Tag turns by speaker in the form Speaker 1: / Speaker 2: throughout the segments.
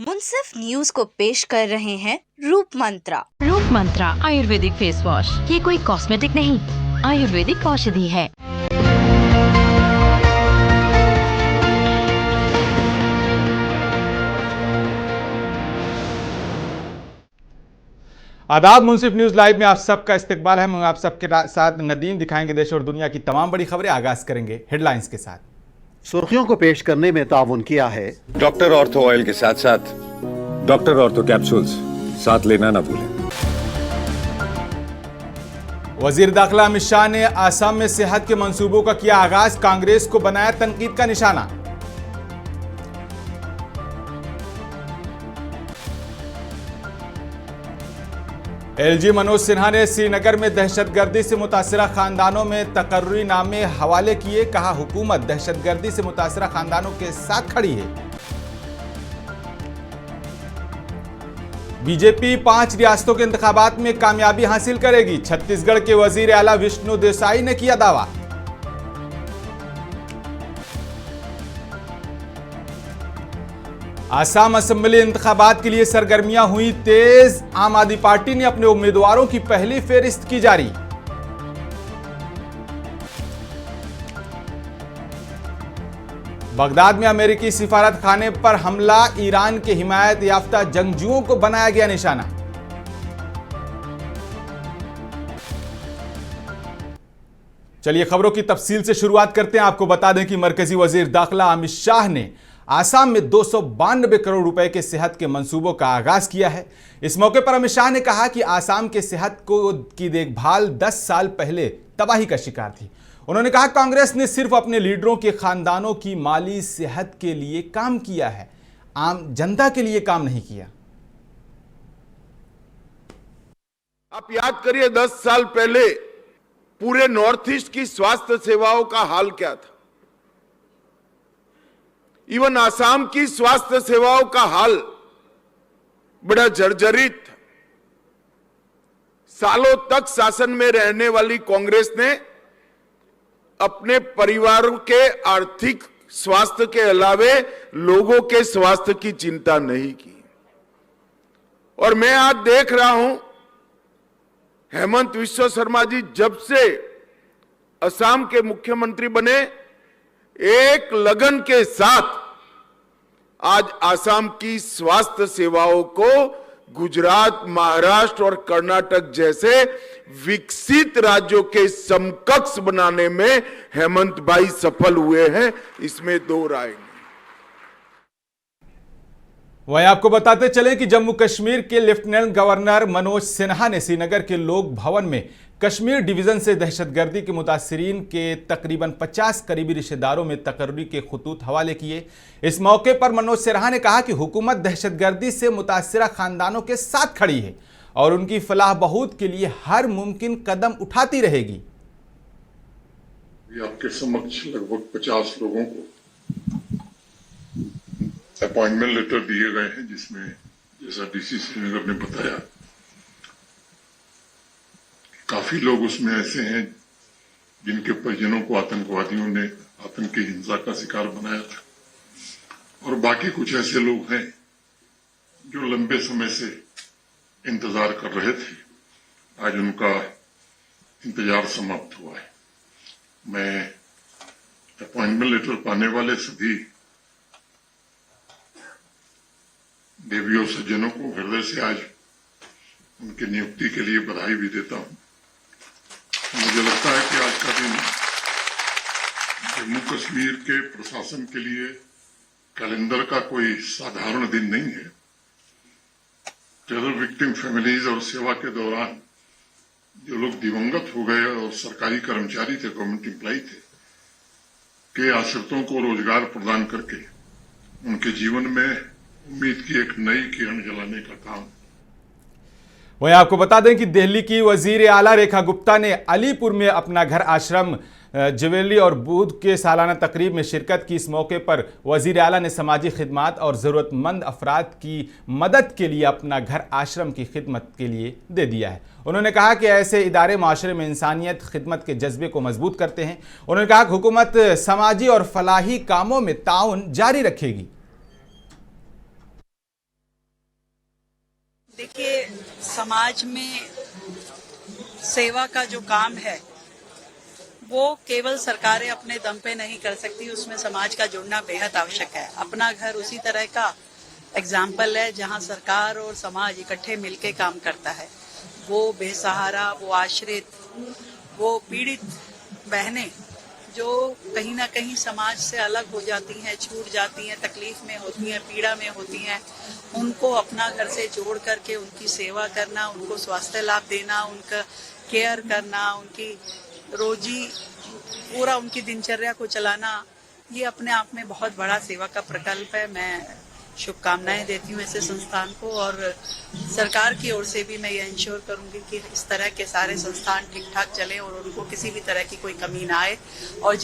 Speaker 1: मुंसिफ news को पेश कर रहे हैं रूप मंत्रा
Speaker 2: आयुर्वेदिक फेस वॉश। ये कोई कॉस्मेटिक नहीं, आयुर्वेदिक औषधि है।
Speaker 3: आदाब, मुंसिफ न्यूज लाइव में आप सबका इस्तकबाल है। मैं आप सबके साथ नदीम दिखाएंगे देश और दुनिया की तमाम बड़ी खबरें। आगाज करेंगे हेडलाइंस के साथ।
Speaker 4: सुर्खियों को पेश करने में ताउन किया है
Speaker 5: डॉक्टर ऑर्थो ऑयल के साथ साथ डॉक्टर ऑर्थो कैप्सूल्स साथ लेना ना भूलें।
Speaker 3: वजीर दाखिला अमित शाह ने आसाम में सेहत के मंसूबों का किया आगाज, कांग्रेस को बनाया तनकीद का निशाना। एलजी मनोज सिन्हा ने श्रीनगर में दहशतगर्दी से मुतासिरा खानदानों में तकर्री नामे हवाले किए, कहा हुकूमत दहशतगर्दी से मुतासिरा खानदानों के साथ खड़ी है। बीजेपी 5 रियासतों के इंतखाबात में कामयाबी हासिल करेगी, छत्तीसगढ़ के वजीर आला विष्णु देसाई ने किया दावा। आसाम असेंबली इंतखाबात के लिए सरगर्मियां हुई तेज, आम आदमी पार्टी ने अपने उम्मीदवारों की पहली फेहरिस्त की जारी। बगदाद में अमेरिकी सिफारत खाने पर हमला, ईरान के हिमायत याफ्ता जंगजुओं को बनाया गया निशाना। चलिए खबरों की तफसील से शुरुआत करते हैं। आपको बता दें कि मरकजी वजीर दाखिला अमित शाह ने आसाम में 292 करोड़ रुपए के सेहत के मंसूबों का आगाज किया है। इस मौके पर अमित शाह ने कहा कि आसाम के सेहत की देखभाल 10 साल पहले तबाही का शिकार थी। उन्होंने कहा कांग्रेस ने सिर्फ अपने लीडरों के खानदानों की माली सेहत के लिए काम किया है, आम जनता के लिए काम नहीं किया।
Speaker 6: आप याद करिए 10 साल पहले पूरे नॉर्थ ईस्ट की स्वास्थ्य सेवाओं का हाल क्या था। इवन आसाम की स्वास्थ्य सेवाओं का हाल बड़ा जर्जरित था। सालों तक शासन में रहने वाली कांग्रेस ने अपने परिवारों के आर्थिक स्वास्थ्य के अलावे लोगों के स्वास्थ्य की चिंता नहीं की। और मैं आज देख रहा हूं हेमंत विश्व शर्मा जी जब से असम के मुख्यमंत्री बने, एक लगन के साथ आज आसाम की स्वास्थ्य सेवाओं को गुजरात, महाराष्ट्र और कर्नाटक जैसे विकसित राज्यों के समकक्ष बनाने में हेमंत भाई सफल हुए हैं, इसमें दो राय नहीं।
Speaker 3: वहीं आपको बताते चले कि जम्मू कश्मीर के लेफ्टिनेंट गवर्नर मनोज सिन्हा ने श्रीनगर के लोक भवन में कश्मीर डिवीजन से दहशतगर्दी के मुतासिरीन के तकरीबन 50 करीबी रिश्तेदारों में तकर्री के खुतूत हवाले किए। इस मौके पर मनोज सिन्हा ने कहा कि हुकूमत दहशतगर्दी से मुतासिरा खानदानों के साथ खड़ी है और उनकी फलाह बहूद के लिए हर मुमकिन कदम उठाती रहेगी।
Speaker 7: आपके समक्ष लगभग 50 लोगों को अपॉइंटमेंट लेटर दिए गए हैं, जिसमें जैसा डीसी श्रीनगर ने बताया काफी लोग उसमें ऐसे हैं जिनके परिजनों को आतंकवादियों ने आतंकी हिंसा का शिकार बनाया था और बाकी कुछ ऐसे लोग हैं जो लंबे समय से इंतजार कर रहे थे। आज उनका इंतजार समाप्त हुआ है। मैं अपॉइंटमेंट लेटर पाने वाले सभी देवियों सज्जनों को हृदय से आज उनकी नियुक्ति के लिए बधाई भी देता हूं। मुझे लगता है कि आज का दिन जम्मू कश्मीर के प्रशासन के लिए कैलेंडर का कोई साधारण दिन नहीं है। टेरर विक्टिम फैमिलीज और सेवा के दौरान जो लोग दिवंगत हो गए और सरकारी कर्मचारी थे, गवर्नमेंट एम्प्लॉय थे, के आश्रितों को रोजगार प्रदान करके उनके जीवन में उम्मीद की एक नई किरण जलाने का काम।
Speaker 3: वहीं आपको बता दें कि दिल्ली की वजीर आला रेखा गुप्ता ने अलीपुर में अपना घर आश्रम ज्वेलरी और बूथ के सालाना तकरीब में शिरकत की। इस मौके पर वजीर आला ने समाजी खिदमत और ज़रूरतमंद अफराद की मदद के लिए अपना घर आश्रम की खिदमत के लिए दे दिया है। उन्होंने कहा कि ऐसे इदारे माशरे में इंसानियत खिदमत के जज्बे को मजबूत करते हैं। उन्होंने कहा कि हुकूमत समाजी और फलाही कामों में ताउन जारी रखेगी।
Speaker 8: समाज में सेवा का जो काम है वो केवल सरकारें अपने दम पे नहीं कर सकती, उसमें समाज का जुड़ना बेहद आवश्यक है। अपना घर उसी तरह का एग्जाम्पल है जहां सरकार और समाज इकट्ठे मिलके काम करता है। वो बेसहारा, वो आश्रित, वो पीड़ित बहनें जो कहीं ना कहीं समाज से अलग हो जाती हैं, छूट जाती हैं, तकलीफ में होती हैं, पीड़ा में होती हैं, उनको अपना घर से जोड़ करके उनकी सेवा करना, उनको स्वास्थ्य लाभ देना, उनका केयर करना, उनकी रोजी पूरा उनकी दिनचर्या को चलाना, ये अपने आप में बहुत बड़ा सेवा का प्रकल्प है। मैं शुभकामनाएं देती हूँ ऐसे संस्थान को और सरकार की ओर से भी मैं ये इंश्योर करूंगी कि इस तरह के सारे संस्थान ठीक ठाक चले और उनको किसी भी तरह की कोई कमी ना आए। और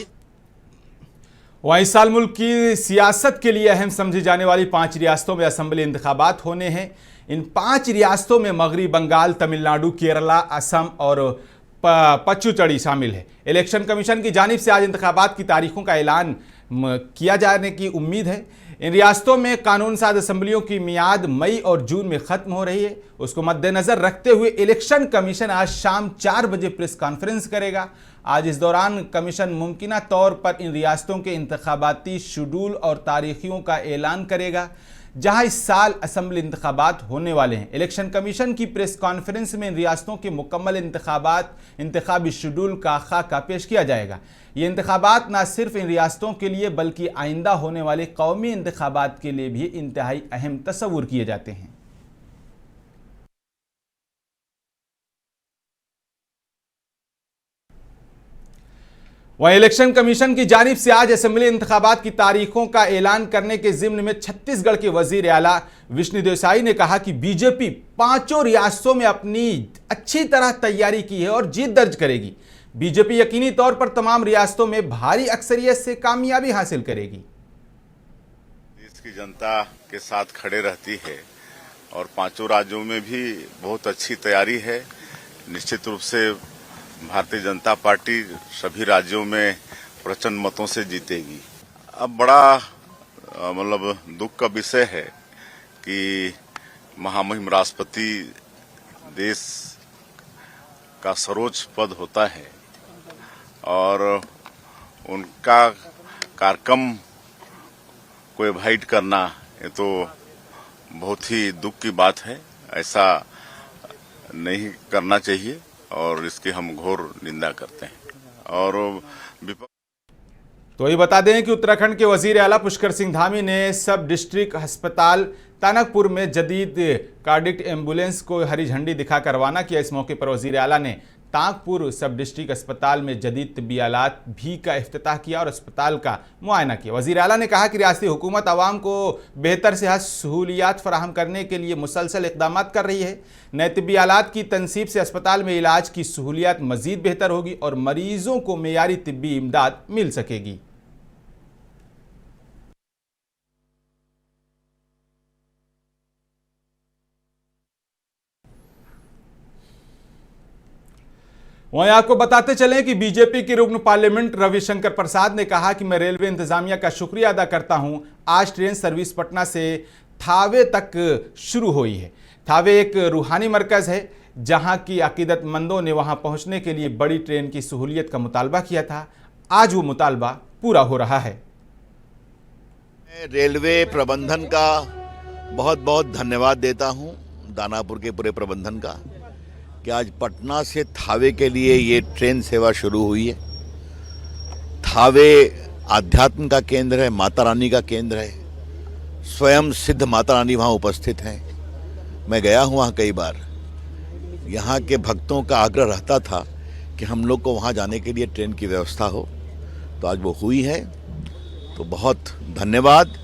Speaker 3: वहीं इस साल मुल्क की सियासत के लिए अहम समझी जाने वाली 5 रियासतों में असेंबली इंतखाबात होने हैं। इन 5 रियासतों में मगरबी बंगाल, तमिलनाडु, केरला, असम और पच्चूचड़ी शामिल है। इलेक्शन कमीशन की जानिब से आज इंतखाबात की तारीखों का ऐलान किया जाने की उम्मीद है। इन रियासतों में कानून साज असम्बलियों की मियाद मई और जून में खत्म हो रही है। उसको मद्देनजर रखते हुए इलेक्शन कमीशन आज शाम 4 बजे प्रेस कॉन्फ्रेंस करेगा। आज इस दौरान कमीशन मुमकिना तौर पर इन रियासतों के इंतखाबाती शेड्यूल और तारीखियों का ऐलान करेगा जहां इस साल असेंबली इंतखाबात होने वाले हैं। इलेक्शन कमीशन की प्रेस कॉन्फ्रेंस में इन रियासतों के मुकम्मल इंतखाबी शेड्यूल का खाका पेश किया जाएगा। ये इंतखाबात न सिर्फ इन रियासतों के लिए बल्कि आइंदा होने वाले कौमी इंतखाबात के लिए भी इंतहाई अहम तस्वुर किए जाते हैं। वहीं इलेक्शन कमीशन की जानिब से आज असेंबली इंतखाबात की तारीखों का ऐलान करने के जिम्न में छत्तीसगढ़ के वजीर आला विष्णु देसाई ने कहा कि बीजेपी 5 रियासतों में अपनी अच्छी तरह तैयारी की है और जीत दर्ज करेगी। बीजेपी यकीनी तौर पर तमाम रियासतों में भारी अक्सरियत से कामयाबी हासिल करेगी।
Speaker 9: देश की जनता के साथ खड़े रहती है और 5 राज्यों में भी बहुत अच्छी तैयारी है। निश्चित रूप से भारतीय जनता पार्टी सभी राज्यों में प्रचंड मतों से जीतेगी। अब बड़ा दुख का विषय है कि महामहिम राष्ट्रपति देश का सर्वोच्च पद होता है और उनका कार्यक्रम को एवॉइड करना ये तो बहुत ही दुख की बात है। ऐसा नहीं करना चाहिए और इसकी हम घोर निंदा करते हैं। और
Speaker 3: तो ये बता दें कि उत्तराखंड के वजीर आला पुष्कर सिंह धामी ने सब डिस्ट्रिक्ट अस्पताल तानकपुर में जदीद कार्डिक एम्बुलेंस को हरी झंडी दिखाकर रवाना किया। इस मौके पर वजीर आला ने तांकपुर सब डिस्ट्रिक्ट अस्पताल में जदीद तिब्बी आलात भी का इफ्तिताह किया और अस्पताल का मुआयना किया। वजीर आला ने कहा कि रियासती हुकूमत आवाम को बेहतर सेहत सहूलियात फराहम करने के लिए मुसलसल इक़दाम कर रही है। नए तिब्बी आलात की तनसीब से अस्पताल में इलाज की सहूलियात मजीद बेहतर होगी और मरीजों को मेयारी तिब्बी इमदाद मिल सकेगी। वहीं आपको बताते चलें कि बीजेपी के रुकन पार्लियामेंट रविशंकर प्रसाद ने कहा कि मैं रेलवे इंतजामिया का शुक्रिया अदा करता हूं। आज ट्रेन सर्विस पटना से थावे तक शुरू हुई है। थावे एक रूहानी मरकज है जहां की अकीदतमंदों ने वहां पहुंचने के लिए बड़ी ट्रेन की सहूलियत का मुतालबा किया था। आज वो मुतालबा पूरा हो रहा है।
Speaker 10: रेलवे प्रबंधन का बहुत बहुत धन्यवाद देता हूं, दानापुर के पूरे प्रबंधन का, कि आज पटना से थावे के लिए ये ट्रेन सेवा शुरू हुई है। थावे आध्यात्म का केंद्र है, माता रानी का केंद्र है। स्वयं सिद्ध माता रानी वहाँ उपस्थित हैं। मैं गया हूँ वहाँ कई बार। यहाँ के भक्तों का आग्रह रहता था कि हम लोग को वहाँ जाने के लिए ट्रेन की व्यवस्था हो, तो आज वो हुई है। तो बहुत धन्यवाद।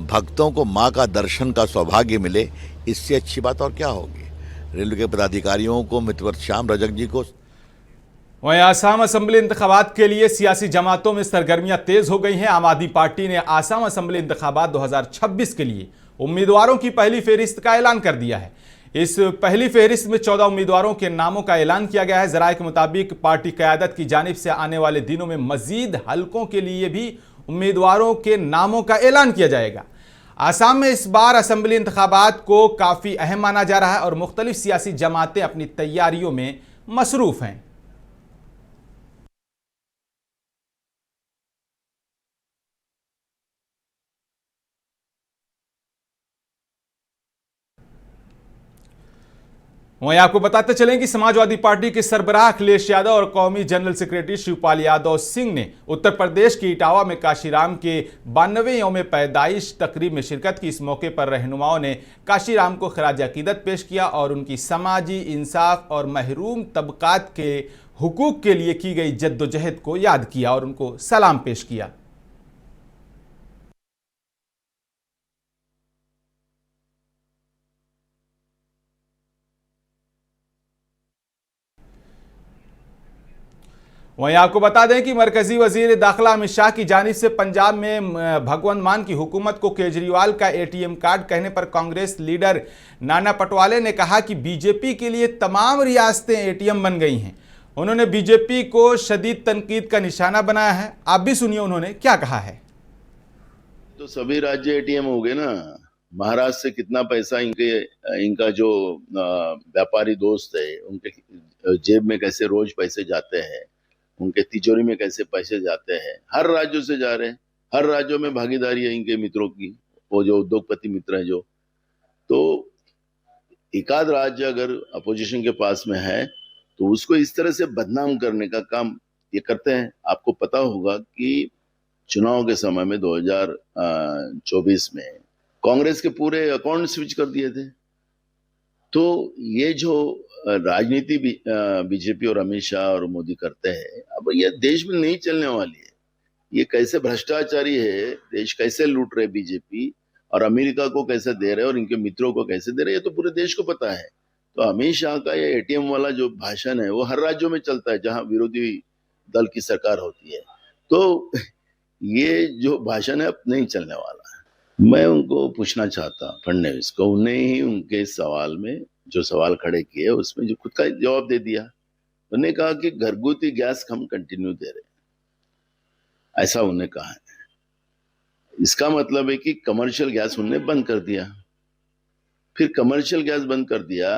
Speaker 10: भक्तों को माँ का दर्शन का सौभाग्य मिले, इससे अच्छी बात और क्या होगी। रेलवे के पदाधिकारियों को, मित्रवत श्याम रजक जी को।
Speaker 3: वहीं आसाम असेंबली इंतखाबात के लिए सियासी जमातों में सरगर्मियां तेज हो गई हैं। आम आदमी पार्टी ने आसाम असेंबली इंतखाबात 2026 के लिए उम्मीदवारों की पहली फहरिस्त का ऐलान कर दिया है। इस पहली फहरिस्त में 14 उम्मीदवारों के नामों का ऐलान किया गया है। जराये के मुताबिक पार्टी क़यादत की जानिब से आने वाले दिनों में मजीद हलकों के लिए भी उम्मीदवारों के नामों का ऐलान किया जाएगा। आसाम में इस बार असेंबली इंतखाबात को काफी अहम माना जा रहा है और मुख्तलिफ सियासी जमातें अपनी तैयारियों में मसरूफ हैं। वहीं आपको बताते चलें कि समाजवादी पार्टी के सरबराह अखिलेश यादव और कौमी जनरल सेक्रेटरी शिवपाल यादव सिंह ने उत्तर प्रदेश के इटावा में काशीराम के 92वें यौम पैदाइश तकरीब में शिरकत की। इस मौके पर रहनुमाओं ने काशीराम को खराज अकीदत पेश किया और उनकी समाजी इंसाफ और महरूम तबकात के हुकूक के लिए की गई जद्दोजहद को याद किया और उनको सलाम पेश किया। वहीं आपको बता दें कि मरकजी वजीर दाखिला अमित शाह की जानिब से पंजाब में भगवंत मान की हुकूमत को केजरीवाल का एटीएम कार्ड कहने पर कांग्रेस लीडर नाना पटवाले ने कहा कि बीजेपी के लिए तमाम रियासतें एटीएम बन गई हैं। उन्होंने बीजेपी को शदीद तनकीद का निशाना बनाया है। आप भी सुनिए उन्होंने क्या कहा है।
Speaker 11: तो सभी राज्य एटीएम हो गए ना। महाराष्ट्र से कितना पैसा इनका जो व्यापारी दोस्त है उनके जेब में कैसे रोज पैसे जाते हैं, उनके तिजोरी में कैसे पैसे जाते हैं, हर राज्यों से जा रहे हैं। हर राज्यों में भागीदारी है इनके मित्रों की, वो जो उद्योगपति मित्र हैं जो। तो एक आध राज्य अगर अपोजिशन के पास में है तो उसको इस तरह से बदनाम करने का काम ये करते हैं। आपको पता होगा कि चुनाव के समय में 2024 में कांग्रेस के पूरे अकाउंट स्विच कर दिए थे। तो ये जो राजनीति बीजेपी और अमित शाह और मोदी करते हैं, अब ये देश में नहीं चलने वाली है। ये कैसे भ्रष्टाचारी है, देश कैसे लूट रहे बीजेपी और अमेरिका को कैसे दे रहे और इनके मित्रों को कैसे दे रहे, ये तो पूरे देश को पता है। तो अमित शाह का ये एटीएम वाला जो भाषण है वो हर राज्यों में चलता है जहां विरोधी दल की सरकार होती है। तो ये जो भाषण है अब नहीं चलने वाला है। मैं उनको पूछना चाहता फडणवीस को, उन्हें ही उनके सवाल में जो सवाल खड़े किए उसमें जो खुद का जवाब दे दिया। उन्होंने कहा कि घरगुती गैस हम कंटिन्यू दे रहे हैं, ऐसा उन्हें कहा है। इसका मतलब है कि कमर्शियल गैस उन्होंने बंद कर दिया। फिर कमर्शियल गैस बंद कर दिया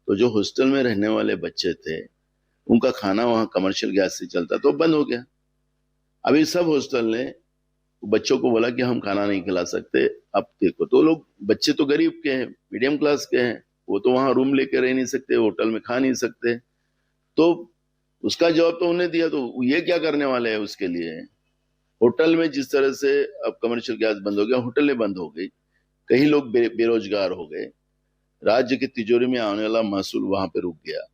Speaker 11: तो जो हॉस्टल में रहने वाले बच्चे थे उनका खाना वहां कमर्शियल गैस से चलता तो बंद हो गया। अभी सब हॉस्टल ने बच्चों को बोला कि हम खाना नहीं खिला सकते। अब देखो, तो लोग बच्चे तो गरीब के हैं, मीडियम क्लास के हैं, वो तो वहां रूम लेके रह नहीं सकते, होटल में खा नहीं सकते। तो उसका जवाब तो उन्हें दिया। तो ये क्या करने वाले हैं उसके लिए? होटल में जिस तरह से अब कमर्शियल गैस बंद हो गया, होटलें बंद हो गई, कई लोग बेरोजगार हो गए, राज्य की तिजोरी में आने वाला महसूल वहां पे रुक गया।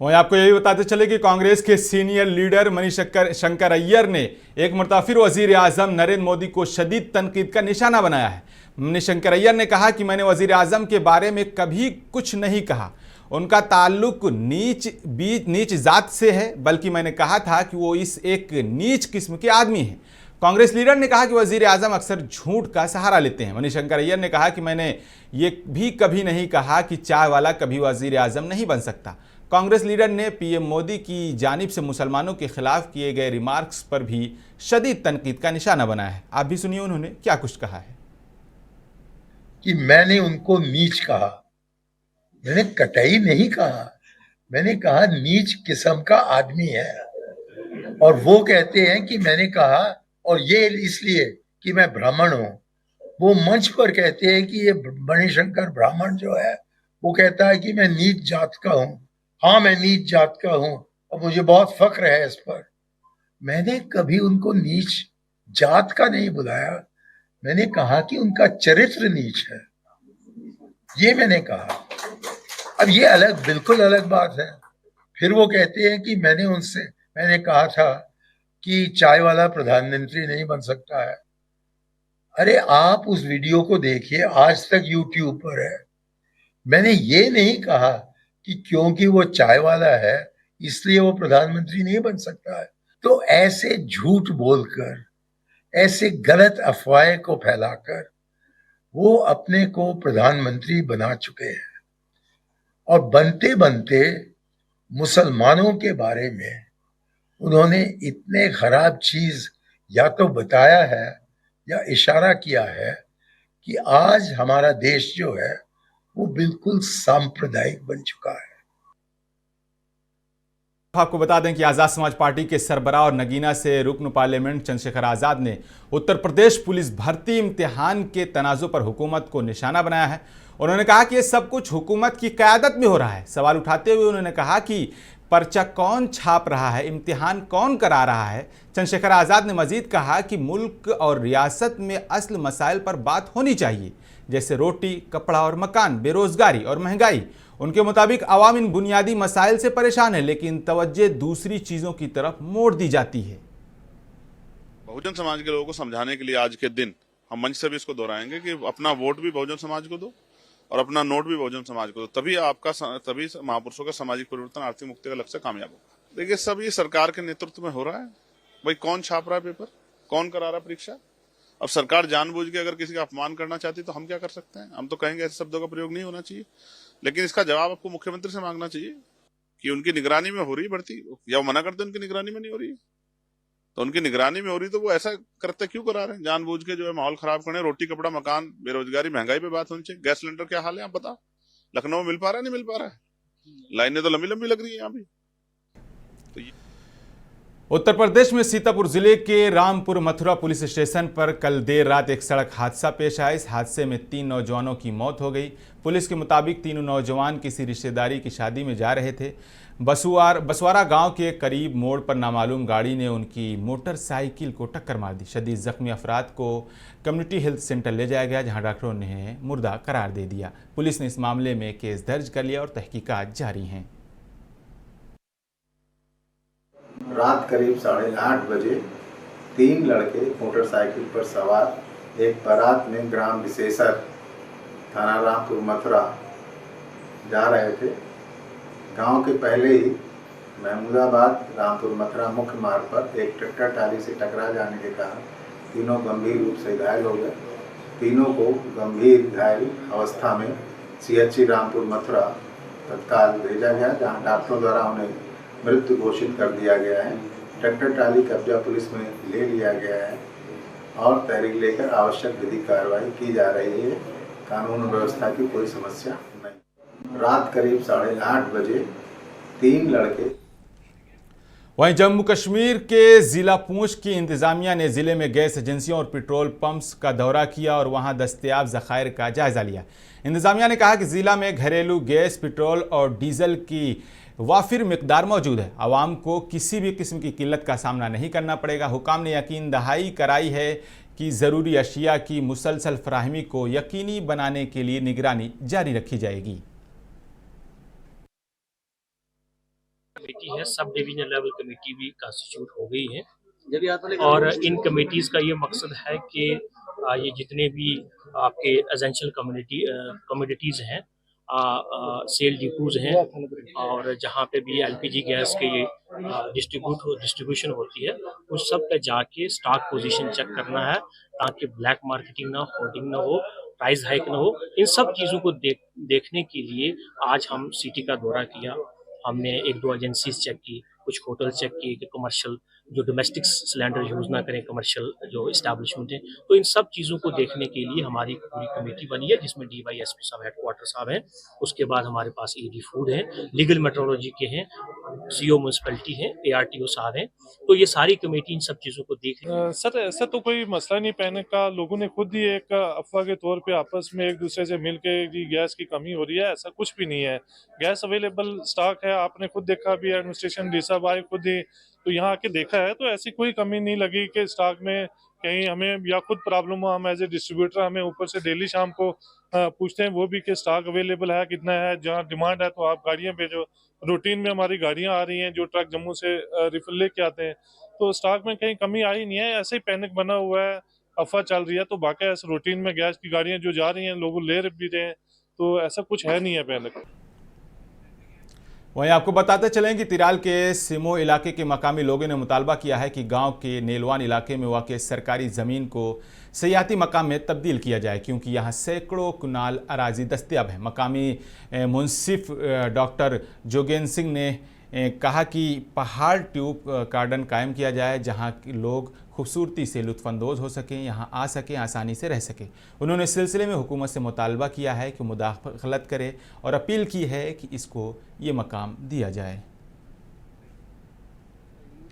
Speaker 3: वहीं आपको यही बताते चले कि कांग्रेस के सीनियर लीडर मणिशंकर अय्यर ने एक मरतबा फिर वजीर आजम नरेंद्र मोदी को शदीद तनकीद का निशाना बनाया है। मणिशंकर अय्यर ने कहा कि मैंने वजीर आजम के बारे में कभी कुछ नहीं कहा, उनका ताल्लुक नीच जात से है, बल्कि मैंने कहा था कि वो इस एक नीच किस्म के आदमी हैं। कांग्रेस लीडर ने कहा कि वजीर आजम अक्सर झूठ का सहारा लेते हैं। मणिशंकर अय्यर ने कहा कि मैंने ये भी कभी नहीं कहा कि चाय वाला कभी वजीर आजम नहीं बन सकता। कांग्रेस लीडर ने पीएम मोदी की जानिब से मुसलमानों के खिलाफ किए गए रिमार्क्स पर भी शदीद तनकीद का निशाना बनाया है। आप भी सुनिए उन्होंने क्या कुछ कहा है।
Speaker 12: कि मैंने उनको नीच कहा, मैंने कतई नहीं कहा। मैंने कहा नीच किस्म का आदमी है। और वो कहते हैं कि मैंने कहा, और ये इसलिए कि मैं ब्राह्मण हूं। वो मंच पर कहते हैं कि ये मणिशंकर ब्राह्मण जो है वो कहता है कि मैं नीच जात का हूं। हाँ, मैं नीच जात का हूं और मुझे बहुत फख्र है इस पर। मैंने कभी उनको नीच जात का नहीं बुलाया। मैंने कहा कि उनका चरित्र नीच है, ये मैंने कहा। अब ये बिल्कुल अलग बात है। फिर वो कहते हैं कि मैंने कहा था कि चाय वाला प्रधानमंत्री नहीं बन सकता है। अरे आप उस वीडियो को देखिए, आज तक यूट्यूब पर है। मैंने ये नहीं कहा कि क्योंकि वो चाय वाला है इसलिए वो प्रधानमंत्री नहीं बन सकता है। तो ऐसे झूठ बोलकर, ऐसे गलत अफवाहें को फैलाकर वो अपने को प्रधानमंत्री बना चुके हैं। और बनते बनते मुसलमानों के बारे में उन्होंने इतने खराब चीज या तो बताया है या इशारा किया है कि आज हमारा देश जो है वो बिल्कुल सांप्रदायिक बन चुका है।
Speaker 3: आपको बता दें कि आज़ाद समाज पार्टी के सरबराह और नगीना से रुकन पार्लियामेंट चंद्रशेखर आज़ाद ने उत्तर प्रदेश पुलिस भर्ती इम्तिहान के तनाज़ुर पर हुकूमत को निशाना बनाया है। उन्होंने कहा कि ये सब कुछ हुकूमत की क़यादत में हो रहा है। सवाल उठाते हुए उन्होंने कहा कि पर्चा कौन छाप रहा है, इम्तिहान कौन करा रहा है। चंद्रशेखर आज़ाद ने मजीद कहा कि मुल्क और रियासत में असल मसाइल पर बात होनी चाहिए, जैसे रोटी, कपड़ा और मकान, बेरोजगारी और महंगाई। उनके मुताबिक अवाम इन बुनियादी मसाइल से परेशान है, लेकिन तवज्जो दूसरी चीज़ों की तरफ मोड़ दी जाती है।
Speaker 9: बहुजन समाज के लोगों को समझाने के लिए आज के दिन हम मंच से भी इसको दोहराएंगे कि अपना वोट भी बहुजन समाज को दो और अपना नोट भी बहुजन समाज को दो, तभी महापुरुषों का सामाजिक परिवर्तन, आर्थिक मुक्ति का लक्ष्य कामयाब होगा। देखिए, सब ये सरकार के नेतृत्व में हो रहा है। भाई कौन छाप रहा है पेपर, कौन करा रहा है परीक्षा? अब सरकार जानबूझ के अगर किसी का अपमान करना चाहती तो हम क्या कर सकते हैं? हम तो कहेंगे ऐसे शब्दों का प्रयोग नहीं होना चाहिए, लेकिन इसका जवाब आपको मुख्यमंत्री से मांगना चाहिए कि उनकी निगरानी में हो रही भर्ती, या वो मना करते उनकी निगरानी में नहीं हो रही है। तो उनकी निगरानी में हो रही तो वो ऐसा करते क्यों करा रहे हैं? जानबूझ के जो है माहौल खराब करने। रोटी, कपड़ा, मकान, बेरोजगारी, महंगाई पे बात होनी चाहिए। गैस सिलेंडर क्या हाल है आप बताओ? लखनऊ में मिल पा रहा है, नहीं मिल पा रहा है? लाइनें तो लंबी लंबी लग रही है यहाँ भी।
Speaker 3: उत्तर प्रदेश में सीतापुर जिले के रामपुर मथुरा पुलिस स्टेशन पर कल देर रात एक सड़क हादसा पेश आया। इस हादसे में 3 नौजवानों की मौत हो गई। पुलिस के मुताबिक तीनों नौजवान किसी रिश्तेदारी की शादी में जा रहे थे। बसवारा गांव के करीब मोड़ पर नामालूम गाड़ी ने उनकी मोटरसाइकिल को टक्कर मार दी। शदीद जख्मी अफराद को कम्युनिटी हेल्थ सेंटर ले जाया गया, जहां डॉक्टरों ने मुर्दा करार दे दिया। पुलिस ने इस मामले में केस दर्ज कर लिया और तहकीकात जारी हैं।
Speaker 13: रात करीब 8:30 बजे 3 लड़के मोटरसाइकिल पर सवार एक बारात में ग्राम विशेषर थाना रामपुर मथुरा जा रहे थे। गांव के पहले ही महमूदाबाद रामपुर मथुरा मुख्य मार्ग पर एक ट्रैक्टर ट्राली से टकरा जाने के कारण तीनों गंभीर रूप से घायल हो गए। तीनों को गंभीर घायल अवस्था में CHC रामपुर मथुरा तत्काल भेजा गया, जहां डॉक्टरों द्वारा उन्हें मृत्यु घोषित कर दिया गया है। ट्रैक्टर ट्राली कब्जा पुलिस में ले लिया गया है और तहरीर लेकर आवश्यक विधिक कार्रवाई की जा रही है। कानून व्यवस्था की कोई समस्या नहीं। रात करीब 8:30 बजे 3 लड़के।
Speaker 3: वहीं जम्मू कश्मीर के जिला पूंछ की इंतजामिया ने जिले में गैस एजेंसियों और पेट्रोल पंप्स का दौरा किया और वहां दस्तयाब ज़खायर का जायजा लिया। इंतजामिया ने कहा कि जिला में घरेलू गैस, पेट्रोल और डीजल की वाफिर मिकदार मौजूद है। आवाम को किसी भी किस्म की किल्लत का सामना नहीं करना पड़ेगा। हुकाम ने यकीन दहाई कराई है कि ज़रूरी अशिया की मुसलसल फराहमी को यकीनी बनाने के लिए निगरानी जारी रखी जाएगी।
Speaker 14: कमेटी है, सब डिवीजन लेवल कमेटी भी कॉन्स्टिट्यूट हो गई है और इन कमेटीज़ का ये मकसद है कि ये जितने भी आपके एसेंशियल कम्युनिटीज़ हैं, सेल डिपोज हैं और जहाँ पे भी LPG गैस के ये डिस्ट्रीब्यूशन होती है, उस सब पे जाके स्टॉक पोजीशन चेक करना है ताकि ब्लैक मार्केटिंग ना, होर्डिंग ना हो, प्राइस हाइक ना हो। इन सब चीज़ों को देखने के लिए आज हम सिटी का दौरा किया। हमने 1-2 एजेंसीज चेक की, कुछ होटल चेक किए कि कमर्शियल जो डोमेस्टिक सिलेंडर यूज़ ना करें, कमर्शियल जो इस्टेब्लिशमेंट है। तो इन सब चीज़ों को देखने के लिए हमारी पूरी कमेटी बनी है, जिसमें DYSP साहब हेडक्वार्टर साहब हैं, उसके बाद हमारे पास AD फूड है, लीगल मेट्रोलॉजी के हैं, CO म्यूनसिपैलिटी है, ARTO साहब हैं। तो ये सारी कमेटी इन सब चीज़ों को देख रही है।
Speaker 15: सर, ऐसा तो कोई मसला नहीं पैनिक का। लोगों ने खुद ही एक अफवाह के तौर पे आपस में एक दूसरे से मिलके कि गैस की कमी हो रही है, ऐसा कुछ भी नहीं है। गैस अवेलेबल स्टॉक है, आपने खुद देखा भी, एडमिनिस्ट्रेशन डी साहब आए खुद ही तो यहाँ आके देखा है, तो ऐसी कोई कमी नहीं लगी कि स्टॉक में कहीं हमें या खुद प्रॉब्लम हो। हम एज ए डिस्ट्रीब्यूटर हमें ऊपर से डेली शाम को पूछते हैं वो भी कि स्टॉक अवेलेबल है, कितना है। जहाँ डिमांड है तो आप गाड़ियाँ भेजो। रूटीन में हमारी गाड़ियाँ आ रही हैं जो ट्रक जम्मू से रिफिल लेके आते हैं, तो स्टॉक में कहीं कमी आई नहीं है। ऐसे ही पैनिक बना हुआ है, अफवाह चल रही है। तो बाकी ऐसे रूटीन में गैस की गाड़ियाँ जो जा रही हैं लोग ले भी रहे हैं, तो ऐसा कुछ है नहीं है पैनिक।
Speaker 3: वहीं आपको बताते चलें कि तिराल के सिमो इलाके के मकामी लोगों ने मुतालबा किया है कि गांव के नेलवान इलाके में वाक़ सरकारी ज़मीन को सयाती मकाम में तब्दील किया जाए, क्योंकि यहां सैकड़ों कुनाल अराजी दस्तयाब है। मकामी मुंसिफ डॉक्टर जोगेन सिंह ने कहा कि पहाड़ ट्यूब गार्डन कायम किया जाए जहां लोग खूबसूरती से लुत्फानंदोज हो सकें, यहां आ सकें, आसानी से रह सकें। उन्होंने इस सिलसिले में हुकूमत से मुतालबा किया है कि मुदाखलत करे और अपील की है कि इसको ये मकाम दिया जाए।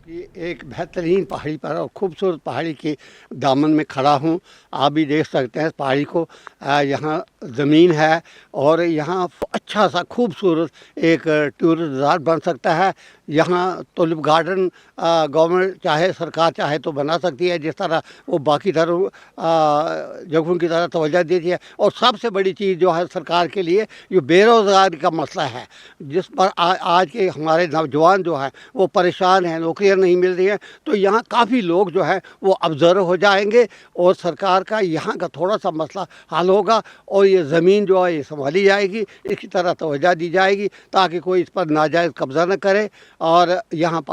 Speaker 16: एक बेहतरीन पहाड़ी पर और खूबसूरत पहाड़ी के दामन में खड़ा हूँ। आप भी देख सकते हैं पहाड़ी को। यहाँ ज़मीन है और यहाँ अच्छा सा खूबसूरत एक टूरिस्ट रिज़ॉर्ट बन सकता है। यहाँ टुलिप गार्डन गवर्नमेंट चाहे, सरकार चाहे तो बना सकती है, जिस तरह वो बाकी जगहों की तरह तवज्जो देती है। और सबसे बड़ी चीज़ जो है सरकार के लिए ये बेरोज़गारी का मसला है, जिस पर आज के हमारे नौजवान जो हैं वो परेशान हैं, नौकरियाँ नहीं मिल रही हैं। तो यहाँ काफ़ी लोग जो हैं वो ऑब्जर्व हो जाएंगे और सरकार का यहाँ का थोड़ा सा मसला हल होगा और ये ज़मीन जो है ये संभाली जाएगी, इसकी तरह तवज्जो दी जाएगी ताकि कोई इस पर नाजायज़ कब्ज़ा न करे। और यहाँ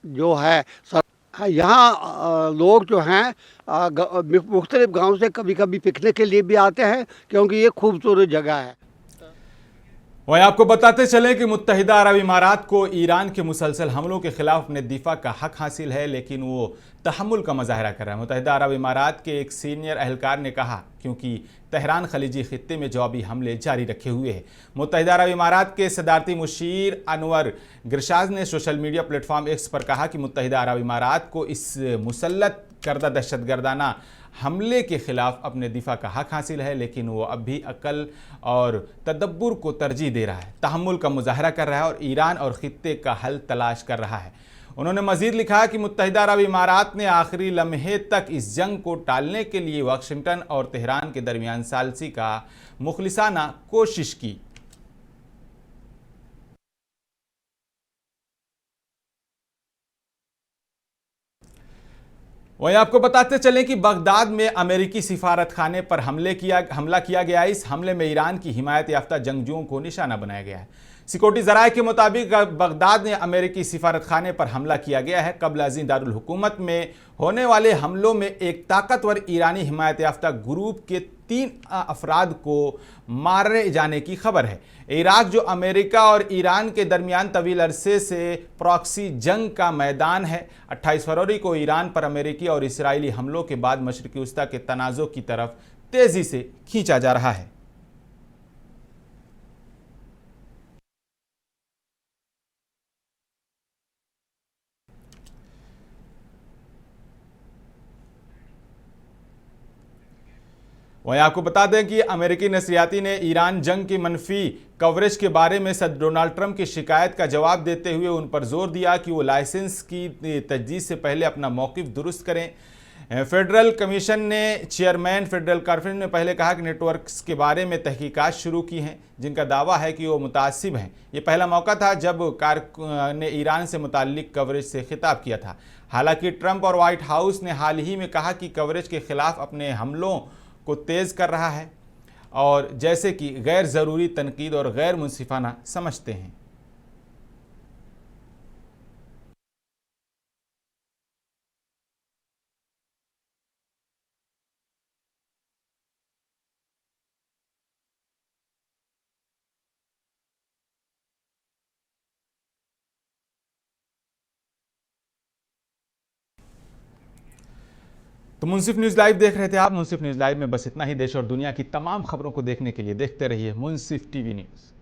Speaker 16: जो है यहाँ लोग जो हैं मुख्तलिफ गाँव से कभी कभी पिकनिक के लिए भी आते हैं क्योंकि ये खूबसूरत जगह है।
Speaker 3: वहीं आपको बताते चलें कि मुत्तहिदा अरब इमारात को ईरान के मुसलसल हमलों के खिलाफ अपने दिफा का हक हासिल है, लेकिन वो तहम्मुल का मुजाहरा कर रहा है। मुत्तहिदा अरब इमारात के एक सीनियर अहलकार ने कहा क्योंकि तेहरान खलीजी खित्ते में जवाबी हमले जारी रखे हुए है। मुत्तहिदा अरब इमारात के सदारती मुशीर अनवर गिरशाज ने सोशल मीडिया प्लेटफॉर्म एक्स पर कहा कि मुत्तहिदा अरब इमारात को इस मुसल्लत करदा दहशतगर्दाना हमले के खिलाफ अपने दिफा का हक हासिल है, लेकिन वो अब भी अकल और तदब्बुर को तरजीह दे रहा है, तहम्मुल का मुजाहरा कर रहा है और ईरान और खित्ते का हल तलाश कर रहा है। उन्होंने मज़ीद लिखा कि मुत्तहिदा अरब इमारात ने आखिरी लम्हे तक इस जंग को टालने के लिए वाशिंगटन और तेहरान के दरमियान सालसी का मुखलिसाना कोशिश की। वहीं आपको बताते चलें कि बगदाद में अमेरिकी सिफारत खाने पर हमला किया गया। इस हमले में ईरान की हिमायत याफ्ता जंगजुओं को निशाना बनाया गया है। सिक्योरिटी ज़राए के मुताबिक बगदाद में अमेरिकी सिफारत खाने पर हमला किया गया है। कबल अज़ीं दारुल हुकूमत में होने वाले हमलों में एक ताकतवर ईरानी हिमायत याफ्ता ग्रुप के 3 अफराद को मारे जाने की खबर है। इराक जो अमेरिका और ईरान के दरमियान तवील अरसे से प्रॉक्सी जंग का मैदान है, 28 फरवरी को ईरान पर अमेरिकी और इसराइली हमलों के बाद मशरिकी वस्ता के तनाज़ो की तरफ तेज़ी से खींचा जा रहा है। वहीं आपको बता दें कि अमेरिकी नशरियाती ने ईरान जंग की मनफी कवरेज के बारे में सदर डोनाल्ड ट्रंप की शिकायत का जवाब देते हुए उन पर जोर दिया कि वो लाइसेंस की तजदीद से पहले अपना मौक़िफ़ दुरुस्त करें। फेडरल कमीशन ने चेयरमैन फेडरल कॉन्फ्रेंस में पहले कहा कि नेटवर्क्स के बारे में तहकीकात शुरू की हैं जिनका दावा है कि वो मुतासिब हैं। ये पहला मौका था जब कारकुन ने ईरान से मुताल्लिक कवरेज से खिताब किया था। हालांकि ट्रंप और व्हाइट हाउस ने हाल ही में कहा कि कवरेज के खिलाफ अपने हमलों को तेज़ कर रहा है और जैसे कि गैर ज़रूरी तनकीद और गैर मुंसिफाना समझते हैं। तो मुंसिफ न्यूज़ लाइव देख रहे थे आप। मुंसिफ न्यूज़ लाइव में बस इतना ही। देश और दुनिया की तमाम खबरों को देखने के लिए देखते रहिए मुंसिफ टीवी न्यूज़।